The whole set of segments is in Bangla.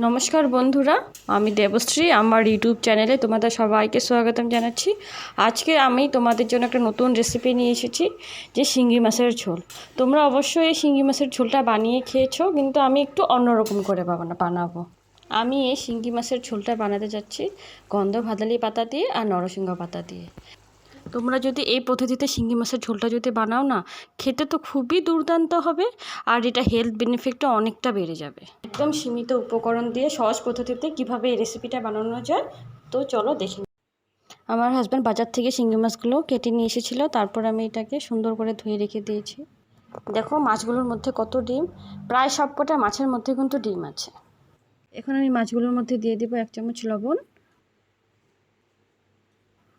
নমস্কার বন্ধুরা, আমি দেবশ্রী। আমার ইউটিউব চ্যানেলে তোমাদের সবাইকে স্বাগতম জানাচ্ছি। আজকে আমি তোমাদের জন্য একটা নতুন রেসিপি নিয়ে এসেছি, যে শিঙ্গি মাছের ঝোল। তোমরা অবশ্যই এই শিঙ্গি মাছের ঝোলটা বানিয়ে খেয়েছো, কিন্তু আমি একটু অন্যরকম করে বানাবো। আমি এই শিঙ্গি মাছের ঝোলটা বানাতে যাচ্ছি গন্ধ ভাদালি পাতা দিয়ে আর নরসিংহ পাতা দিয়ে। তোমরা যদি এই পদ্ধতিতে শিঙ্গি মাছের ঝোলটা যদি বানাও না, খেতে তো খুবই দুর্দান্ত হবে, আর এটা হেলথ বেনিফিটটা অনেকটা বেড়ে যাবে। একদম সীমিত উপকরণ দিয়ে সহজ পদ্ধতিতে কিভাবে এই রেসিপিটা বানানো যায়, তো চলো দেখি। আমার হাজব্যান্ড বাজার থেকে শিঙ্গি মাছগুলো কেটে নিয়ে এসেছিলো, তারপর আমি এটাকে সুন্দর করে ধুয়ে রেখে দিয়েছি। দেখো মাছগুলোর মধ্যে কত ডিম, প্রায় সবকটা মাছের মধ্যে কিন্তু ডিম আছে। এখন আমি মাছগুলোর মধ্যে দিয়ে দেবো 1 চামচ লবণ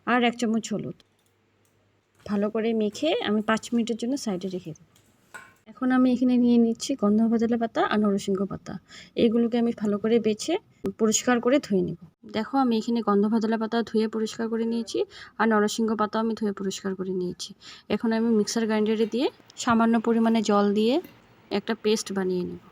আর 1 চামচ হলুদ। ভালো করে মেখে আমি 5 মিনিটের জন্য সাইডে রেখে দেবো। এখন আমি এখানে নিয়ে নিচ্ছি গন্ধ ভাদালে পাতা আর নরসিংহ পাতা। এইগুলোকে আমি ভালো করে বেছে পরিষ্কার করে ধুয়ে নেব। দেখো আমি এখানে গন্ধ ভাদালে পাতা ধুয়ে পরিষ্কার করে নিয়েছি, আর নরসিংহ পাতা আমি ধুয়ে পরিষ্কার করে নিয়েছি। এখন আমি মিক্সার গ্রাইন্ডারে দিয়ে সামান্য পরিমাণে জল দিয়ে একটা পেস্ট বানিয়ে নেব।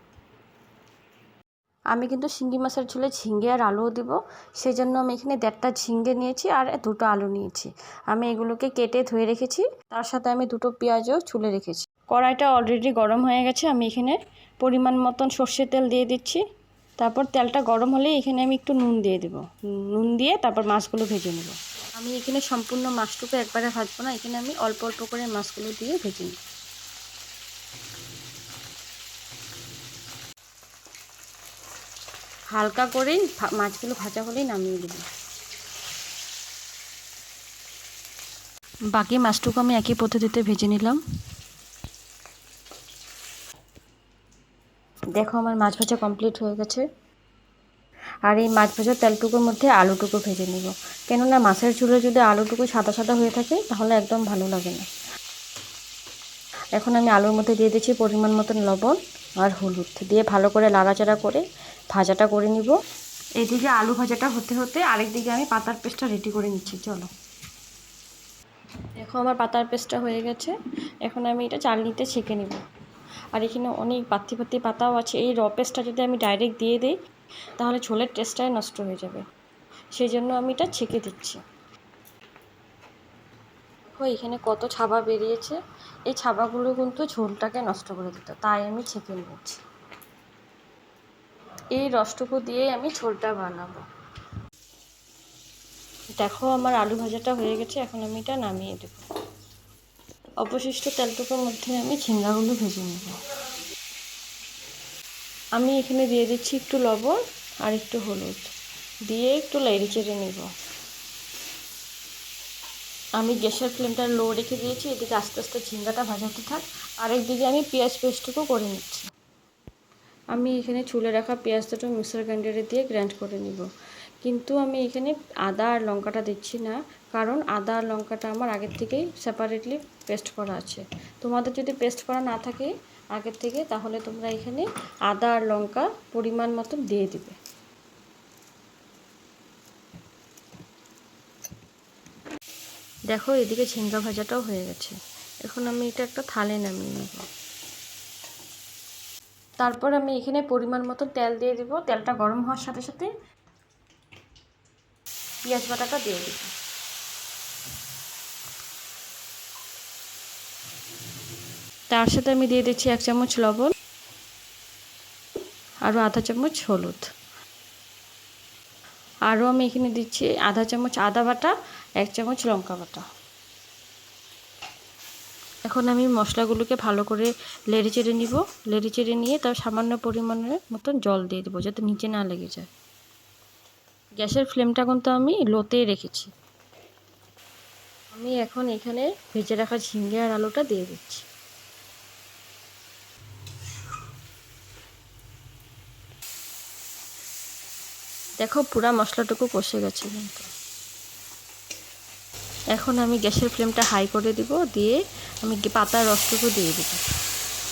আমি কিন্তু শিঙ্গি মাছের ঝোলে ঝিঙ্গে আর আলুও দেবো, সেই জন্য আমি এখানে 1.5টা ঝিঙ্গে নিয়েছি আর 2টো আলু নিয়েছি। আমি এগুলোকে কেটে ধুয়ে রেখেছি, তার সাথে আমি 2টো পেঁয়াজও ছুলে রেখেছি। কড়াইটা অলরেডি গরম হয়ে গেছে, আমি এখানে পরিমাণ মতন সর্ষের তেল দিয়ে দিচ্ছি। তারপর তেলটা গরম হলেই এখানে আমি একটু নুন দিয়ে দেবো। নুন দিয়ে তারপর মাছগুলো ভেজে নেব। আমি এখানে সম্পূর্ণ মাছটুকু একবারে ভাজবো না, এখানে আমি অল্প অল্প করে মাছগুলো দিয়ে ভেজে নেব। হালকা করেই মাছগুলো ভাজা হলেই নামিয়ে দেব। বাকি মাছটুকু আমি একই পদ্ধতিতে ভেজে নিলাম। দেখো আমার মাছ ভাজা কমপ্লিট হয়ে গেছে। আর এই মাছ ভাজার তেলটুকুর মধ্যে আলুটুকু ভেজে নেব, কেননা মাছের ঝোলে যদি আলুটুকু সাদা সাদা হয়ে থাকে তাহলে একদম ভালো লাগে না। এখন আমি আলুর মধ্যে দিয়ে দিচ্ছি পরিমাণ মতন লবণ আর হলুদ দিয়ে ভালো করে নাড়াচাড়া করে ভাজাটা করে নিব। এইদিকে আলু ভাজাটা হতে হতে আরেকদিকে আমি পাতার পেস্টটা রেডি করে নিচ্ছি। চলো দেখো আমার পাতার পেস্টটা হয়ে গেছে। এখন আমি এটা চালনিতে ছেঁকে নেব। আর এখানে অনেক পাতি পাতি পাতাও আছে, এই র পেস্টটা যদি আমি ডাইরেক্ট দিয়ে দিই তাহলে ঝোলের টেস্টটাই নষ্ট হয়ে যাবে, সেই জন্য আমি এটা ছেঁকে দিচ্ছি। দেখো এখানে কত ছাবা বেরিয়েছে, এই ছাবাগুলো কিন্তু ঝোলটাকে নষ্ট করে দিত, তাই আমি ছেঁকে নিচ্ছি। এই রসটুকু দিয়ে আমি ঝোলটা বানাবো। দেখো আমার আলু ভাজাটা হয়ে গেছে, এখন আমি এটা নামিয়ে দেব। অবশিষ্ট তেলটুকুর মধ্যে আমি ঝিঙ্গাগুলো ভেজে নেব। আমি এখানে দিয়ে দিচ্ছি একটু লবণ আর একটু হলুদ দিয়ে একটু নেড়ে চেড়ে নেব। আমি গ্যাসের ফ্লেমটা লো রেখে দিয়েছি, এদিকে আস্তে আস্তে ঝিঙ্গাটা ভাজাতে থাক, আরেকদিকে আমি পেঁয়াজ পেস্টটুকু করে নিচ্ছি। আমি এখানে ছুলে রাখা পেঁয়াজ দুটো মিক্সার গ্রাইন্ডারে দিয়ে গ্রাইন্ড করে নিব, কিন্তু আমি এখানে আদা আর লঙ্কাটা দিচ্ছি না, কারণ আদা আর লঙ্কাটা আমার আগের থেকেই সেপারেটলি পেস্ট করা আছে। তোমাদের যদি পেস্ট করা না থাকে আগের থেকে, তাহলে তোমরা এখানে আদা আর লঙ্কা পরিমাণ মতো দিয়ে দিবে। দেখো এদিকে ঝিঙ্গা ভাজাটাও হয়ে গেছে, এখন আমি এটা একটা থালে নামিয়ে নেব। তারপর আমি এখানে পরিমাণ মতো তেল দিয়ে দিব, তেলটা গরম হওয়ার সাথে সাথে পেঁয়াজ বাটাটা দিয়ে দিব। তার সাথে আমি দিয়ে দিচ্ছি 1 চামচ লবণ, আরও আধা চামচ হলুদ, আরও আমি এখানে দিচ্ছি আধা চামচ আদা বাটা, 1 চামচ লঙ্কা বাটা। এখন আমি মশলাগুলোকে ভালো করে নেড়ে চেড়ে নিব। নেড়ে চেড়ে নিয়ে তার সামান্য পরিমাণের মতন জল দিয়ে দেবো, যাতে নিচে না লেগে যায়। গ্যাসের ফ্লেমটা কিন্তু আমি লোতেই রেখেছি। আমি এখন এখানে ভেজে রাখা ঝিঙ্গে আর আলুটা দিয়ে দিচ্ছি। দেখো পুরা মশলাটুকু কষে গেছে কিন্তু। এখন আমি গ্যাসের ফ্লেমটা হাই করে দিব, দিয়ে আমি পাতার রসটুকু দিয়ে দিব।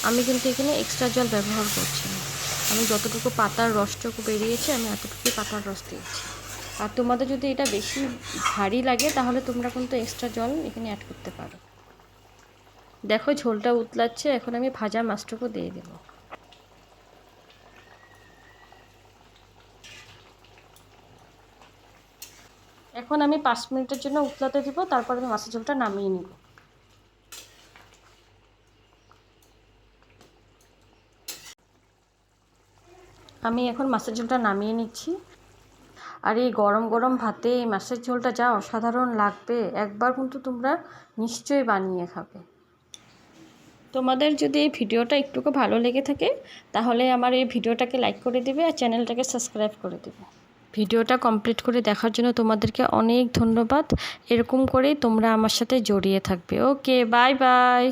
আমি কিন্তু এখানে এক্সট্রা জল ব্যবহার করছি না, আমি যতটুকু পাতার রসটুকু বেরিয়েছে আমি এতটুকুই পাতার রস দিয়েছি। আর তোমাদের যদি এটা বেশি ভারী লাগে তাহলে তোমরা কিন্তু এক্সট্রা জল এখানে অ্যাড করতে পারো। দেখো ঝোলটা উতলাচ্ছে, এখন আমি ভাজা মাছটুকু দিয়ে দেব। এখন আমি 5 মিনিটের জন্য উতলাতে দিব, তারপর আমি মাছের ঝোলটা নামিয়ে নিব। আমি এখন মাছের ঝোলটা নামিয়ে নিচ্ছি। আর এই গরম গরম ভাতে এই মাছের ঝোলটা যা অসাধারণ লাগবে, একবার কিন্তু তোমরা নিশ্চয়ই বানিয়ে খাবে। তোমাদের যদি এই ভিডিওটা একটুকু ভালো লেগে থাকে তাহলে আমার এই ভিডিওটাকে লাইক করে দিবে আর চ্যানেলটাকে সাবস্ক্রাইব করে দেবে। ভিডিওটা কমপ্লিট করে দেখার জন্য তোমাদেরকে অনেক ধন্যবাদ। এরকম করেই তোমরা আমার সাথে জড়িয়ে থাকবে। ওকে, বাই বাই।